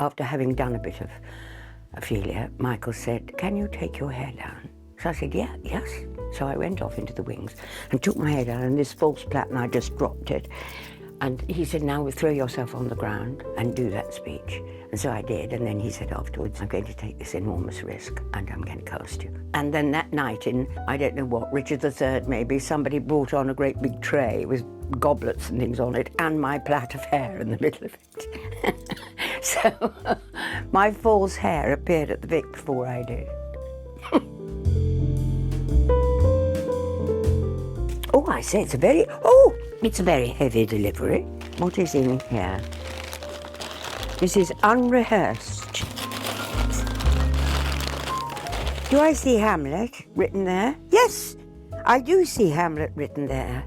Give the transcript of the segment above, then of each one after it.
After having done a bit of Ophelia, Michael said, "Can you take your hair down?" So I said, yes. So I went off into the wings and took my hair down, and this false plait, and I just dropped it. And he said, "Now throw yourself on the ground and do that speech." And so I did, and then he said afterwards, "I'm going to take this enormous risk and I'm going to cast you." And then that night in, I don't know what, Richard III maybe, somebody brought on a great big tray with goblets and things on it, and my plait of hair in the middle of it. So my false hair appeared at the Vic before I did. Oh, I say it's a very heavy delivery. What is in here? This is unrehearsed. Do I see Hamlet written there? Yes, I do see Hamlet written there.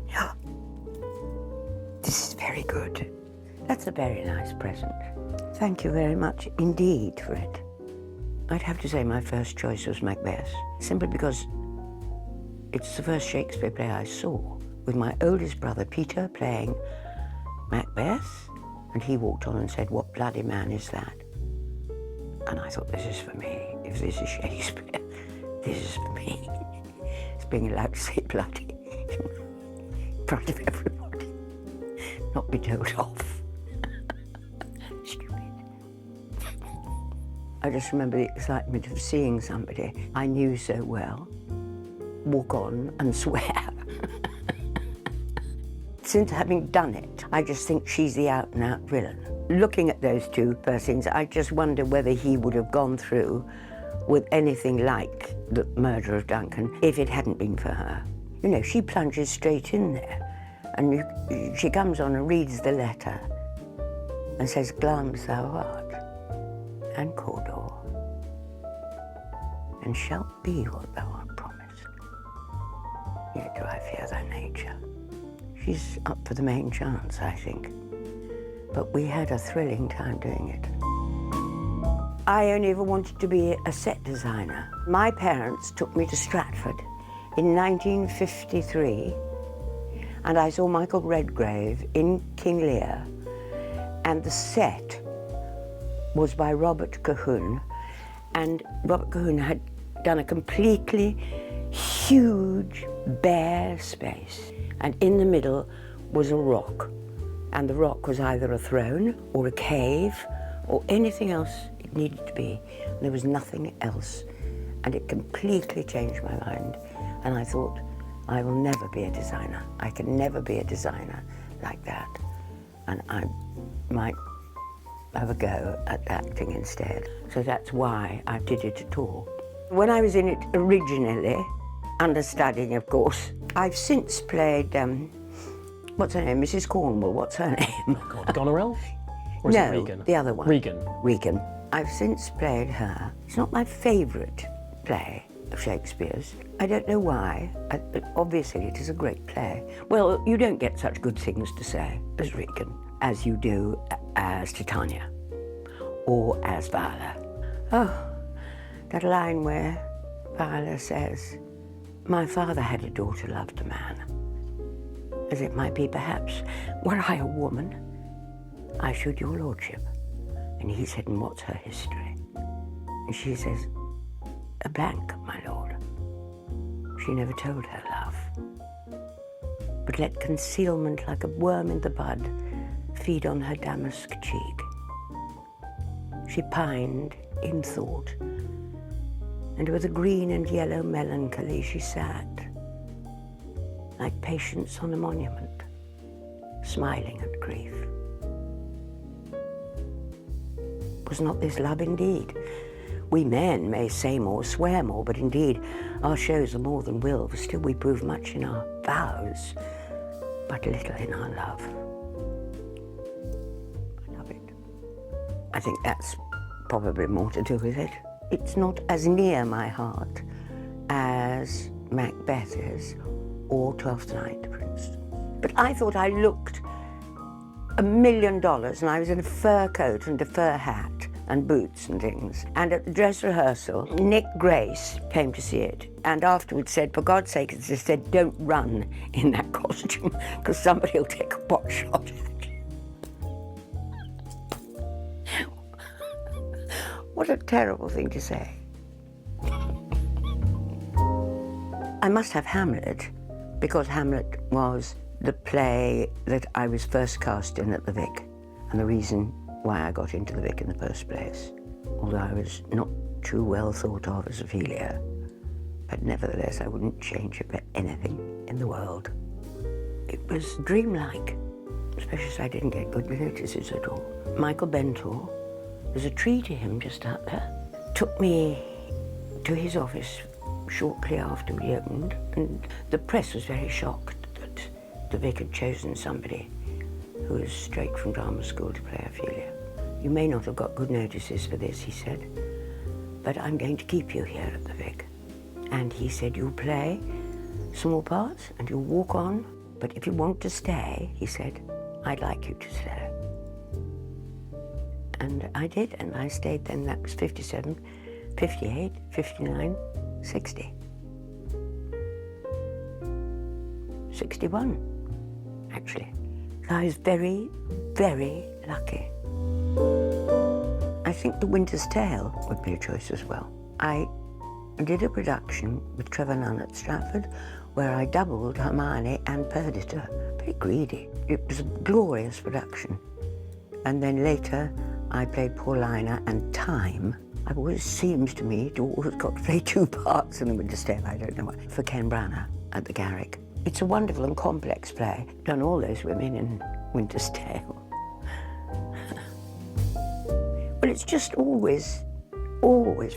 This is very good. That's a very nice present. Thank you very much indeed for it. I'd have to say my first choice was Macbeth, simply because it's the first Shakespeare play I saw, with my oldest brother Peter playing Macbeth, and he walked on and said, "What bloody man is that?" And I thought, this is for me. If this is Shakespeare, this is for me. It's being allowed to say bloody in front of everybody, not be told off. Stupid. I just remember the excitement of seeing somebody I knew so well walk on and swear. Since having done it, I just think she's the out-and-out villain. Looking at those two first things, I just wonder whether he would have gone through with anything like the murder of Duncan if it hadn't been for her. You know, she plunges straight in there, and she comes on and reads the letter and says, "Glance thou art, and Cawdor, and shalt be what thou art promised. Yet do I fear thy nature." She's up for the main chance, I think. But we had a thrilling time doing it. I only ever wanted to be a set designer. My parents took me to Stratford in 1953, and I saw Michael Redgrave in King Lear, and the set was by Robert Cahoon, and Robert Cahoon had done a completely huge bare space, and in the middle was a rock, and the rock was either a throne or a cave or anything else it needed to be. And there was nothing else, and it completely changed my mind. And I thought, I will never be a designer. I can never be a designer like that, and I might have a go at acting instead. So that's why I did it at all. When I was in it originally, understudying, of course, I've since played, what's her name, Mrs. Cornwall, what's her name? God, Goneril? Or is it Regan? The other one. Regan. I've since played her. It's not my favourite play of Shakespeare's. I don't know why. Obviously, it is a great play. Well, you don't get such good things to say as Regan as you do as Titania or as Viola. Oh, that line where Viola says, "My father had a daughter loved a man, as it might be perhaps, were I a woman, I should your lordship." And he said, "And what's her history?" And she says, "A blank, my lord. She never told her love, but let concealment like a worm in the bud feed on her damask cheek. She pined in thought, and with a green and yellow melancholy she sat, like patience on a monument, smiling at grief. Was not this love indeed? We men may say more, swear more, but indeed our shows are more than will, for still we prove much in our vows, but little in our love." I love it. I think that's probably more to do with it. It's not as near my heart as Macbeth is, or Twelfth Night, for instance. But I thought I looked $1 million, and I was in a fur coat and a fur hat and boots and things. And at the dress rehearsal, Nick Grace came to see it, and afterwards said, "For God's sake," he said, "don't run in that costume, because somebody will take a pot shot at you." What a terrible thing to say. I must have Hamlet, because Hamlet was the play that I was first cast in at the Vic, and the reason why I got into the Vic in the first place, although I was not too well thought of as Ophelia. But nevertheless, I wouldn't change it for anything in the world. It was dreamlike, especially as I didn't get good notices at all. Michael Bentor, there's a tree to him just out there, took me to his office shortly after we opened, and the press was very shocked that the Vic had chosen somebody who was straight from drama school to play Ophelia. You may not have got good notices for this, he said, but I'm going to keep you here at the Vic. And he said, you'll play small parts and you'll walk on, but if you want to stay, he said, I'd like you to stay. And I did, and I stayed then. That was 57, 58, 59, 60. 61, actually. So I was very, very lucky. I think The Winter's Tale would be a choice as well. I did a production with Trevor Nunn at Stratford where I doubled Hermione and Perdita. Very greedy. It was a glorious production. And then later I played Paulina and Time. It always seems to me to always got to play two parts in The Winter's Tale, I don't know why, for Ken Branagh at the Garrick. It's a wonderful and complex play. Done all those women in Winter's Tale. Well, it's just always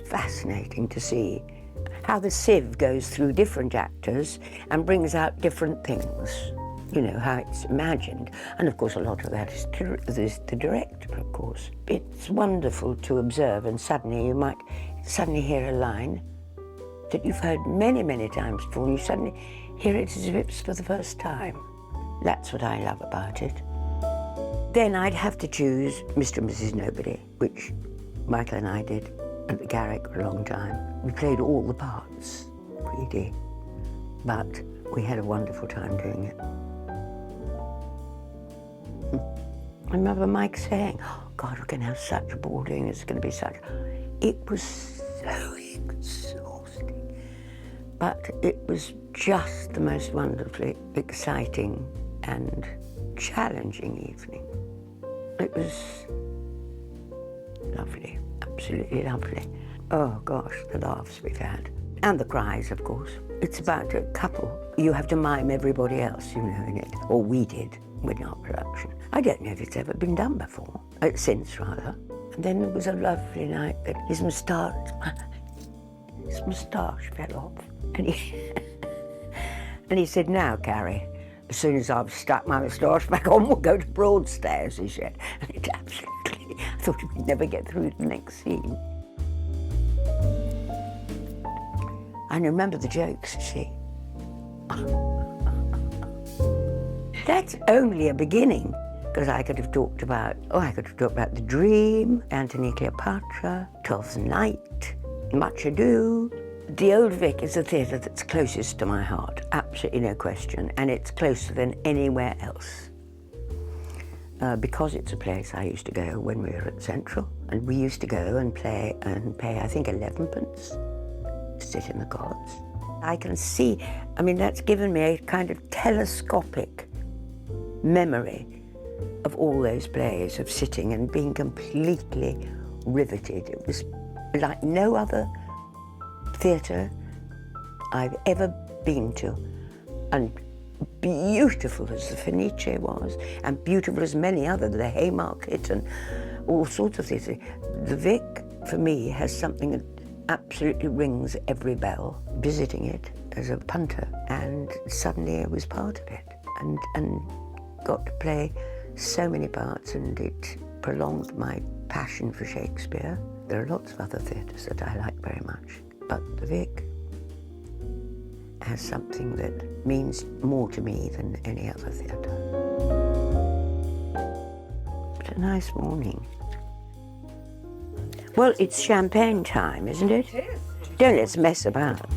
fascinating to see how the sieve goes through different actors and brings out different things. You know, how it's imagined. And of course, a lot of that is the director, of course. It's wonderful to observe, and suddenly you might hear a line that you've heard many, many times before, and you suddenly hear it as if it's for the first time. That's what I love about it. Then I'd have to choose Mr. and Mrs. Nobody, which Michael and I did at the Garrick for a long time. We played all the parts, really, but we had a wonderful time doing it. I remember Mike saying, oh God, we're going to have such a ball doing it, it's going to be such... It was so exhausting, but it was just the most wonderfully exciting and challenging evening. It was lovely, absolutely lovely. Oh gosh, the laughs we've had. And the cries, of course. It's about a couple. You have to mime everybody else, you know, in it. Or we did with our production. I don't know if it's ever been done before, since rather. And then there was a lovely night that his moustache fell off. And he said, now, Carrie, as soon as I've stuck my moustache back on, we'll go to Broadstairs, he said. And it absolutely, I thought we'd never get through the next scene. I remember the jokes, you see. That's only a beginning, because I could have talked about, The Dream, Antony Cleopatra, Twelfth Night, Much Ado. The Old Vic is the theatre that's closest to my heart, absolutely no question, and it's closer than anywhere else. Because it's a place I used to go when we were at Central, and we used to go and play and pay, I think, 11pence to sit in the gods. I can see, I mean, that's given me a kind of telescopic memory of all those plays, of sitting and being completely riveted. It was like no other theatre I've ever been to, and beautiful as the Fenice was, and beautiful as many other, the Haymarket and all sorts of theatre. The Vic, for me, has something that absolutely rings every bell. Visiting it as a punter, and suddenly I was part of it, and got to play so many parts, and it prolonged my passion for Shakespeare. There are lots of other theatres that I like very much, but the Vic has something that means more to me than any other theatre. What a nice morning. Well, it's champagne time, isn't it? It is. Don't let's mess about.